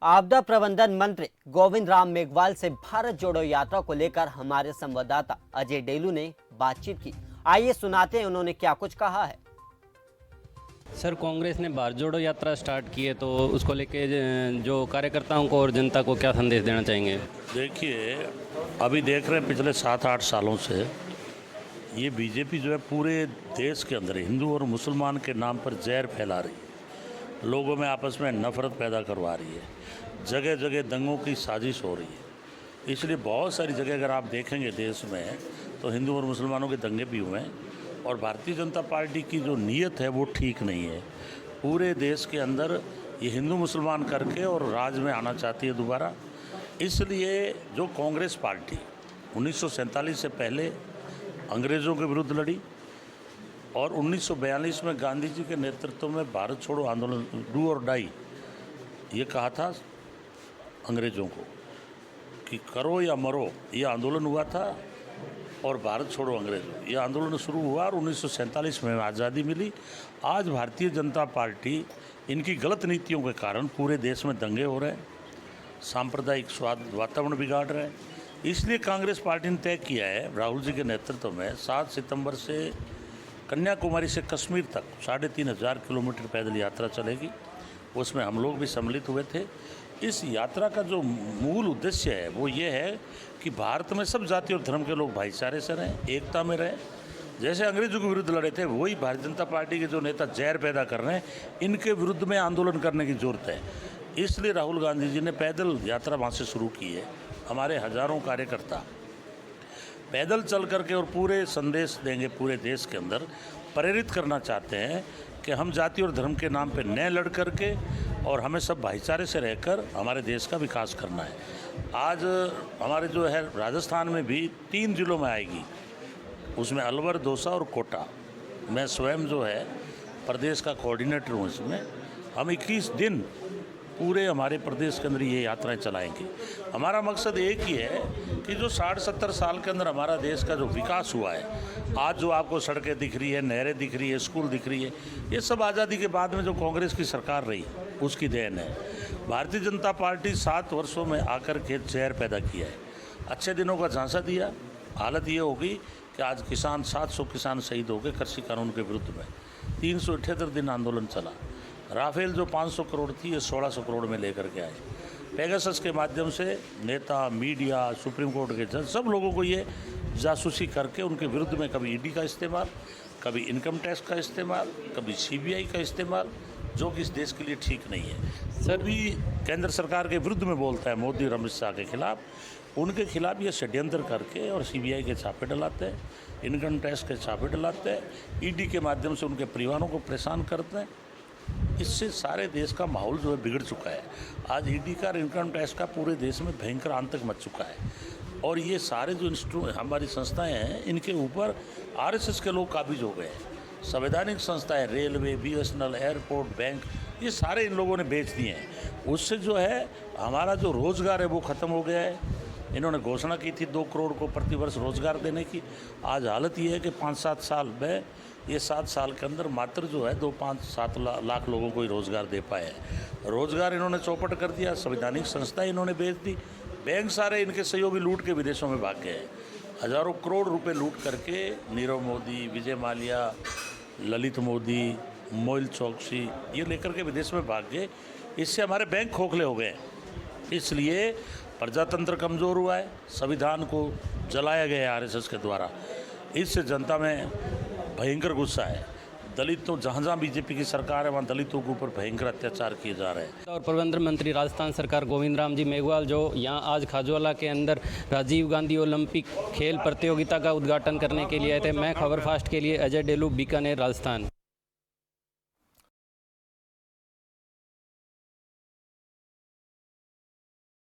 आपदा प्रबंधन मंत्री गोविंद राम मेघवाल से भारत जोड़ो यात्रा को लेकर हमारे संवाददाता अजय डेलू ने बातचीत की। आइए सुनाते हैं उन्होंने क्या कुछ कहा है। सर, कांग्रेस ने भारत जोड़ो यात्रा स्टार्ट की है, तो उसको लेके जो कार्यकर्ताओं को और जनता को क्या संदेश देना चाहेंगे? देखिए, अभी देख रहे हैं पिछले 7-8 सालों से ये बीजेपी जो है पूरे देश के अंदर हिंदू और मुसलमान के नाम पर जहर फैला रही है, लोगों में आपस में नफरत पैदा करवा रही है, जगह जगह दंगों की साजिश हो रही है। इसलिए बहुत सारी जगह अगर आप देखेंगे देश में तो हिंदू और मुसलमानों के दंगे भी हुए हैं और भारतीय जनता पार्टी की जो नीयत है वो ठीक नहीं है। पूरे देश के अंदर ये हिंदू मुसलमान करके और राज में आना चाहती है दोबारा। इसलिए जो कांग्रेस पार्टी 1947 से पहले अंग्रेज़ों के विरुद्ध लड़ी और 1942 में गांधी जी के नेतृत्व में भारत छोड़ो आंदोलन, डू और डाई, ये कहा था अंग्रेज़ों को कि करो या मरो, ये आंदोलन हुआ था। और भारत छोड़ो अंग्रेज़ों, ये आंदोलन शुरू हुआ और 1947 में आज़ादी मिली। आज भारतीय जनता पार्टी इनकी गलत नीतियों के कारण पूरे देश में दंगे हो रहे हैं, सांप्रदायिक वातावरण बिगाड़ रहे हैं। इसलिए कांग्रेस पार्टी ने तय किया है राहुल जी के नेतृत्व में 7 सितंबर से कन्याकुमारी से कश्मीर तक 3500 किलोमीटर पैदल यात्रा चलेगी। उसमें हम लोग भी सम्मिलित हुए थे। इस यात्रा का जो मूल उद्देश्य है वो ये है कि भारत में सब जाति और धर्म के लोग भाईचारे से रहें, एकता में रहें। जैसे अंग्रेजों के विरुद्ध लड़े थे वही भारतीय जनता पार्टी के जो नेता जहर पैदा कर रहे हैं, इनके विरुद्ध में आंदोलन करने की ज़रूरत है। इसलिए राहुल गांधी जी ने पैदल यात्रा वहाँ से शुरू की है। हमारे हज़ारों कार्यकर्ता पैदल चल करके और पूरे संदेश देंगे, पूरे देश के अंदर प्रेरित करना चाहते हैं कि हम जाति और धर्म के नाम पे न लड़ करके और हमें सब भाईचारे से रहकर हमारे देश का विकास करना है। आज हमारे जो है राजस्थान में भी 3 जिलों में आएगी, उसमें अलवर, दौसा और कोटा। मैं स्वयं जो है प्रदेश का कोऑर्डिनेटर हूँ। इसमें हम 21 दिन पूरे हमारे प्रदेश के अंदर ये यात्राएं चलाएंगे। हमारा मकसद एक ही है कि जो 60-70 साल के अंदर हमारा देश का जो विकास हुआ है, आज जो आपको सड़कें दिख रही है, नहरें दिख रही है, स्कूल दिख रही है, ये सब आज़ादी के बाद में जो कांग्रेस की सरकार रही उसकी देन है। भारतीय जनता पार्टी 7 वर्षों में आकर के जहर पैदा किया है, अच्छे दिनों का झांसा दिया। हालत ये होगी कि आज किसान 700 किसान शहीद हो गए कृषि कानून के विरुद्ध में। 378 दिन आंदोलन चला। राफेल जो 500 करोड़ थी ये 1600 करोड़ में लेकर के आए। पेगासस के माध्यम से नेता, मीडिया, सुप्रीम कोर्ट के जज, सब लोगों को ये जासूसी करके उनके विरुद्ध में कभी ईडी का इस्तेमाल, कभी इनकम टैक्स का इस्तेमाल, कभी सीबीआई का इस्तेमाल, जो कि इस देश के लिए ठीक नहीं है। सर भी केंद्र सरकार के विरुद्ध में बोलता है, मोदी और अमित शाह के खिलाफ, उनके खिलाफ ये षड्यंत्र करके और सीबीआई के छापे डलाते हैं, इनकम टैक्स के छापे डलाते हैं, ईडी के माध्यम से उनके परिवारों को परेशान करते हैं। इससे सारे देश का माहौल जो है बिगड़ चुका है। आज ईडी का और इनकम टैक्स का पूरे देश में भयंकर आतंक मच चुका है और ये सारे जो हमारी संस्थाएं हैं इनके ऊपर आरएसएस के लोग काबिज हो गए हैं। संवैधानिक संस्थाएं, रेलवे, बीएसएनएल, एयरपोर्ट, बैंक, ये सारे इन लोगों ने बेच दिए हैं। उससे जो है हमारा जो रोज़गार है वो ख़त्म हो गया है। इन्होंने घोषणा की थी 2 करोड़ को प्रतिवर्ष रोज़गार देने की। आज हालत ये है कि 5-7 साल में, ये 7 साल के अंदर मात्र जो है 2-5-7 लाख लोगों को ही रोज़गार दे पाए हैं। रोज़गार इन्होंने चौपट कर दिया, संवैधानिक संस्थाएं इन्होंने बेच दी, बैंक सारे इनके सहयोगी लूट के विदेशों में भाग गए हैं। हज़ारों करोड़ रुपए लूट करके नीरव मोदी, विजय माल्या, ललित मोदी, मोइल चौकसी ये लेकर के विदेश में भाग गए। इससे हमारे बैंक खोखले हो गए हैं। इसलिए प्रजातंत्र कमज़ोर हुआ है, संविधान को जलाया गया है आरएसएस के द्वारा। इससे जनता में भयंकर गुस्सा है। दलितों, जहाँ बीजेपी की सरकार है वहाँ दलितों के ऊपर भयंकर अत्याचार किए जा रहे हैं। और प्रबंधन मंत्री राजस्थान सरकार गोविंद राम जी मेघवाल जो यहाँ आज खाजोला के अंदर राजीव गांधी ओलंपिक खेल प्रतियोगिता का उद्घाटन करने के लिए आए थे। मैं खबर फास्ट के लिए अजय डेलू, बीकानेर, राजस्थान।